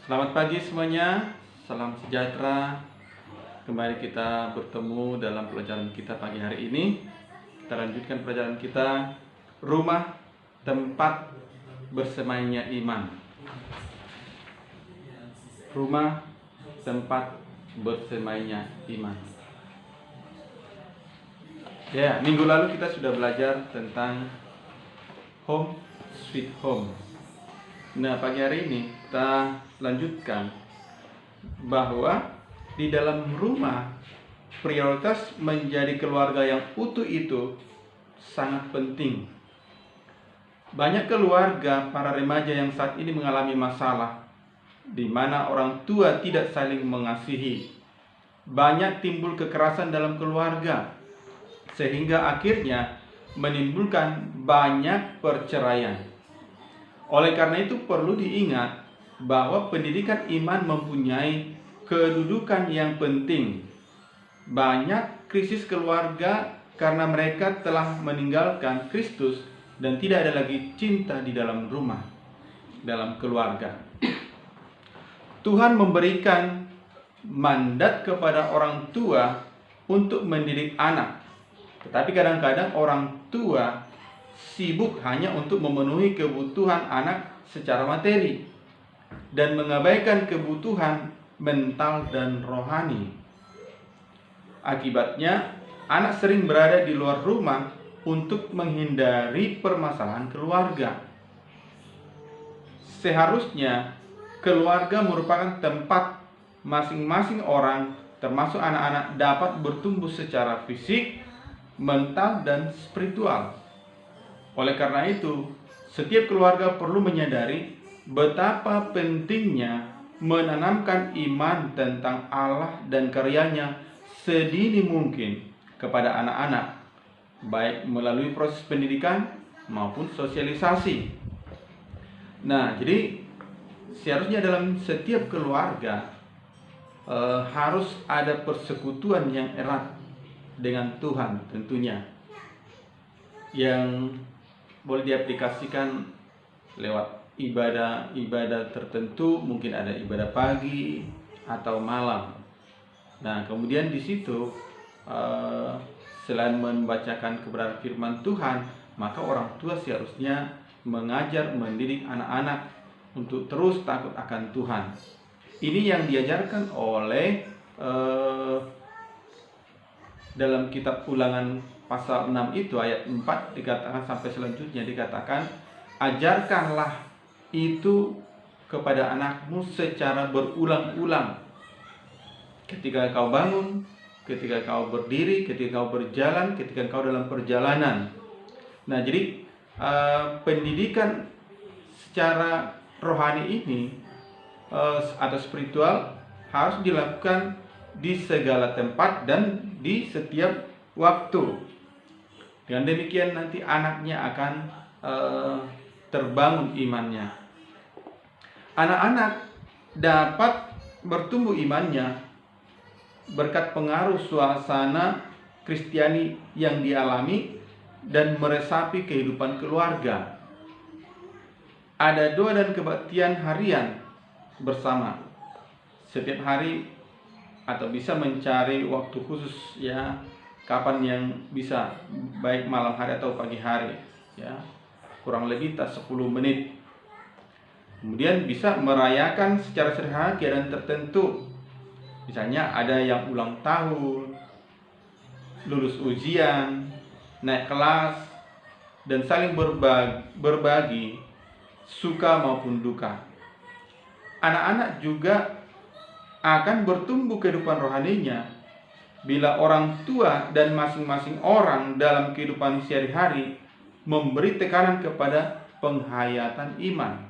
Selamat pagi semuanya, salam sejahtera. Kembali kita bertemu dalam pelajaran kita pagi hari ini. Kita lanjutkan pelajaran kita, rumah tempat bersemayamnya iman. Rumah tempat bersemayamnya iman. Ya, minggu lalu kita sudah belajar tentang home sweet home. Nah, pagi hari ini kita lanjutkan bahwa di dalam rumah prioritas menjadi keluarga yang utuh itu sangat penting. Banyak keluarga para remaja yang saat ini mengalami masalah di mana orang tua tidak saling mengasihi. Banyak timbul kekerasan dalam keluarga sehingga akhirnya menimbulkan banyak perceraian. Oleh karena itu perlu diingat bahwa pendidikan iman mempunyai kedudukan yang penting. Banyak krisis keluarga karena mereka telah meninggalkan Kristus dan tidak ada lagi cinta di dalam rumah, dalam keluarga. Tuhan memberikan mandat kepada orang tua untuk mendidik anak. Tetapi kadang-kadang orang tua sibuk hanya untuk memenuhi kebutuhan anak secara materi dan mengabaikan kebutuhan mental dan rohani. Akibatnya, anak sering berada di luar rumah untuk menghindari permasalahan keluarga. Seharusnya, keluarga merupakan tempat masing-masing orang, termasuk anak-anak, dapat bertumbuh secara fisik, mental, dan spiritual. Oleh karena itu, setiap keluarga perlu menyadari betapa pentingnya menanamkan iman tentang Allah dan karyanya sedini mungkin kepada anak-anak, baik melalui proses pendidikan maupun sosialisasi. Nah, jadi seharusnya dalam setiap keluarga harus ada persekutuan yang erat dengan Tuhan tentunya, yang boleh diaplikasikan lewat ibadah-ibadah tertentu, mungkin ada ibadah pagi atau malam. Nah, kemudian di situ selain membacakan kebenaran firman Tuhan, maka orang tua seharusnya mengajar, mendidik anak-anak untuk terus takut akan Tuhan. Ini yang diajarkan oleh dalam kitab Ulangan pasal 6 itu ayat 4 dikatakan sampai selanjutnya dikatakan, ajarkanlah itu kepada anakmu secara berulang-ulang. Ketika kau bangun, ketika kau berdiri, ketika kau berjalan, ketika kau dalam perjalanan. Nah, jadi pendidikan secara rohani ini atau spiritual harus dilakukan di segala tempat dan di setiap waktu. Dengan demikian nanti anaknya akan terbangun imannya. Anak-anak dapat bertumbuh imannya berkat pengaruh suasana Kristiani yang dialami dan meresapi kehidupan keluarga. Ada doa dan kebaktian harian bersama setiap hari, atau bisa mencari waktu khusus ya, kapan yang bisa, baik malam hari atau pagi hari ya, kurang lebih 10 menit. Kemudian bisa merayakan secara sederhana keadaan tertentu. Misalnya ada yang ulang tahun, lulus ujian, naik kelas, dan saling berbagi suka maupun duka. Anak-anak juga akan bertumbuh kehidupan rohaninya bila orang tua dan masing-masing orang dalam kehidupan sehari-hari memberi tekanan kepada penghayatan iman.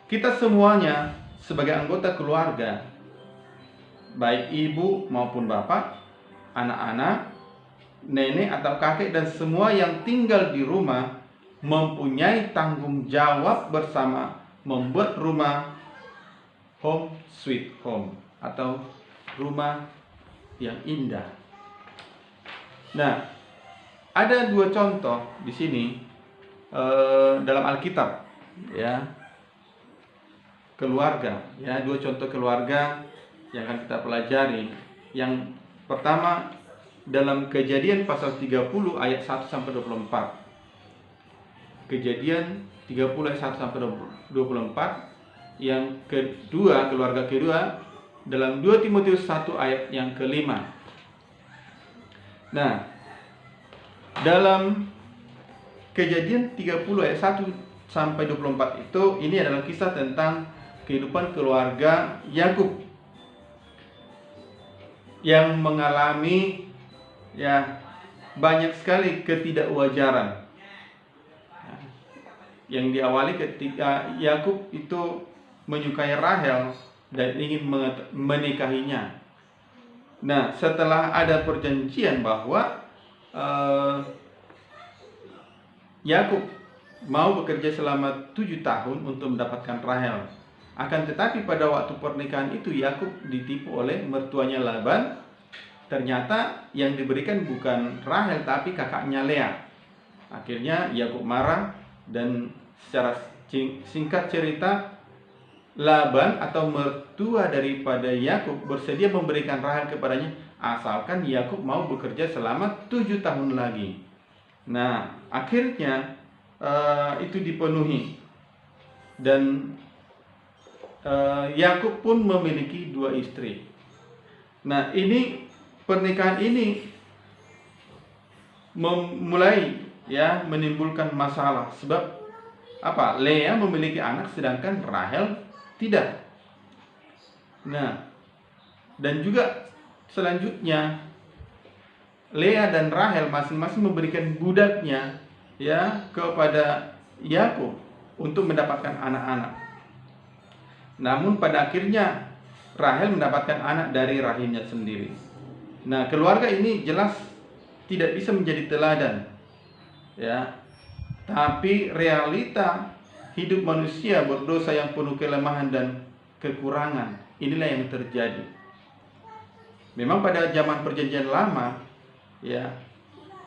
Kita semuanya sebagai anggota keluarga, baik ibu maupun bapak, anak-anak, nenek atau kakek, dan semua yang tinggal di rumah mempunyai tanggung jawab bersama membuat rumah home sweet home atau rumah yang indah. Nah, ada 2 contoh di sini dalam Alkitab ya. keluarga, ya, dua contoh keluarga yang akan kita pelajari. Yang pertama dalam Kejadian pasal 30 ayat 1 sampai 24. Kejadian 30 ayat 1 sampai 24. Yang kedua, keluarga kedua dalam 2 Timotius 1 ayat yang kelima. Nah, dalam Kejadian 30 ayat 1 sampai 24 itu, ini adalah kisah tentang kehidupan keluarga Yakub yang mengalami banyak sekali ketidakwajaran. Yang diawali ketika Yakub itu menyukai Rahel dan ingin menikahinya. Nah, setelah ada perjanjian bahwa Yakub mau bekerja selama 7 tahun untuk mendapatkan Rahel. Akan tetapi pada waktu pernikahan itu Yakub ditipu oleh mertuanya Laban. Ternyata yang diberikan bukan Rahel tapi kakaknya Lea. Akhirnya Yakub marah dan secara singkat cerita, Laban atau mertua daripada Yakub bersedia memberikan Rahel kepadanya asalkan Yakub mau bekerja selama 7 tahun lagi. Nah, akhirnya itu dipenuhi dan Yakub pun memiliki 2 istri. Nah, ini pernikahan ini mulai menimbulkan masalah. Sebab apa? Lea memiliki anak sedangkan Rahel tidak. Nah, dan juga selanjutnya Lea dan Rahel masing-masing memberikan budaknya kepada Yakub untuk mendapatkan anak-anak. Namun pada akhirnya Rahel mendapatkan anak dari rahimnya sendiri. Nah, keluarga ini jelas tidak bisa menjadi teladan, tapi realita hidup manusia berdosa yang penuh kelemahan dan kekurangan, inilah yang terjadi. Memang pada zaman perjanjian lama,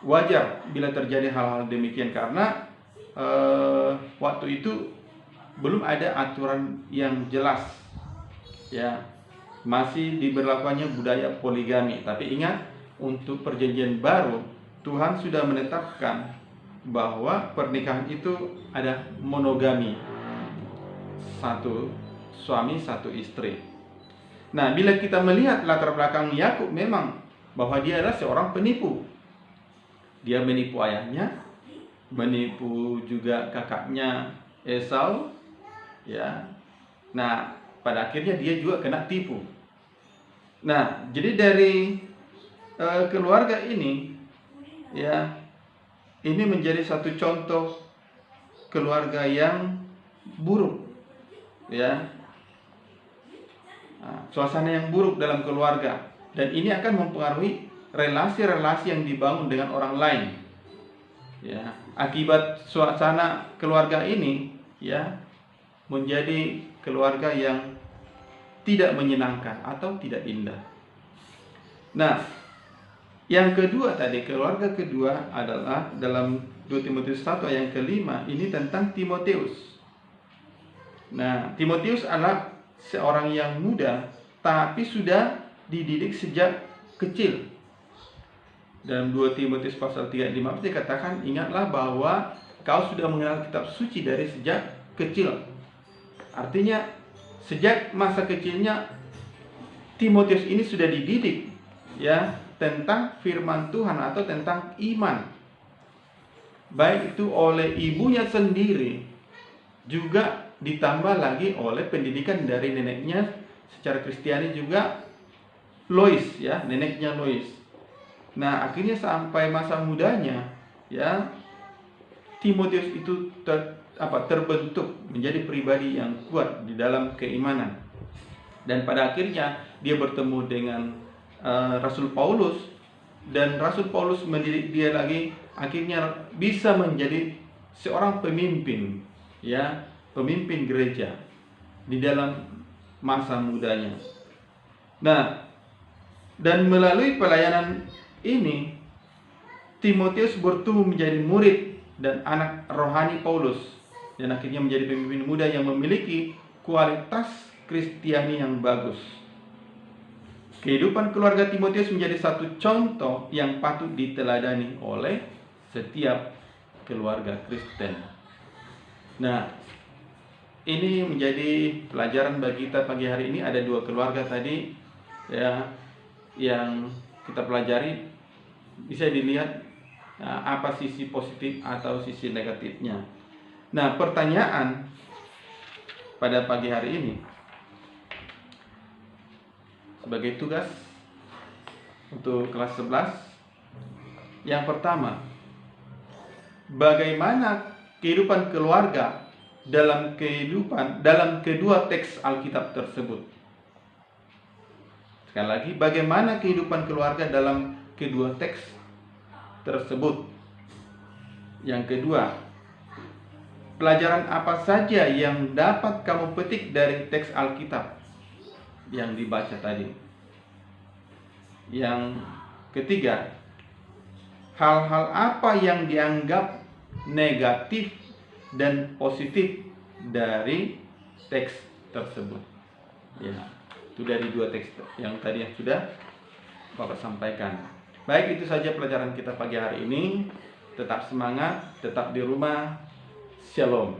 wajar bila terjadi hal-hal demikian karena waktu itu belum ada aturan yang jelas, masih diberlakukannya budaya poligami. Tapi ingat, untuk perjanjian baru Tuhan sudah menetapkan bahwa pernikahan itu ada monogami, 1 suami 1 istri. Nah, bila kita melihat latar belakang Yakub, memang bahwa dia adalah seorang penipu. Dia menipu ayahnya, menipu juga kakaknya Esau, Nah, pada akhirnya dia juga kena tipu. Nah, jadi dari keluarga ini, ini menjadi satu contoh keluarga yang buruk, suasana yang buruk dalam keluarga, dan ini akan mempengaruhi relasi-relasi yang dibangun dengan orang lain. Akibat suasana keluarga ini, menjadi keluarga yang tidak menyenangkan atau tidak indah. Nah, yang kedua tadi, keluarga kedua adalah dalam 2 Timotius 1 ayat yang kelima, ini tentang Timotius. Nah, Timotius adalah seorang yang muda tapi sudah dididik sejak kecil. Dalam 2 Timotius pasal 3 ayat 5 dikatakan, ingatlah bahwa kau sudah mengenal kitab suci dari sejak kecil. Artinya sejak masa kecilnya Timotius ini sudah dididik tentang firman Tuhan atau tentang iman, baik itu oleh ibunya sendiri, juga ditambah lagi oleh pendidikan dari neneknya secara Kristiani juga, Lois, neneknya Lois. Nah, akhirnya sampai masa mudanya, Timotius itu terbentuk menjadi pribadi yang kuat di dalam keimanan. Dan pada akhirnya dia bertemu dengan Rasul Paulus, dan Rasul Paulus mendidik dia lagi, akhirnya bisa menjadi seorang pemimpin, pemimpin gereja di dalam masa mudanya. Nah, dan melalui pelayanan ini Timotius bertumbuh menjadi murid dan anak rohani Paulus, dan akhirnya menjadi pemimpin muda yang memiliki kualitas Kristiani yang bagus. Kehidupan keluarga Timotius menjadi satu contoh yang patut diteladani oleh setiap keluarga Kristen. Nah, ini menjadi pelajaran bagi kita pagi hari ini. Ada dua keluarga tadi ya yang kita pelajari. Bisa dilihat apa sisi positif atau sisi negatifnya. Nah, pertanyaan pada pagi hari ini sebagai tugas untuk kelas 11. Yang pertama, bagaimana kehidupan keluarga dalam kedua teks Alkitab tersebut? Sekali lagi, bagaimana kehidupan keluarga dalam kedua teks tersebut? Yang kedua, pelajaran apa saja yang dapat kamu petik dari teks Alkitab yang dibaca tadi? Yang ketiga, hal-hal apa yang dianggap negatif dan positif dari teks tersebut? Ya, itu dari dua teks yang tadi yang sudah Bapak sampaikan. Baik, itu saja pelajaran kita pagi hari ini. Tetap semangat, tetap di rumah. Shalom.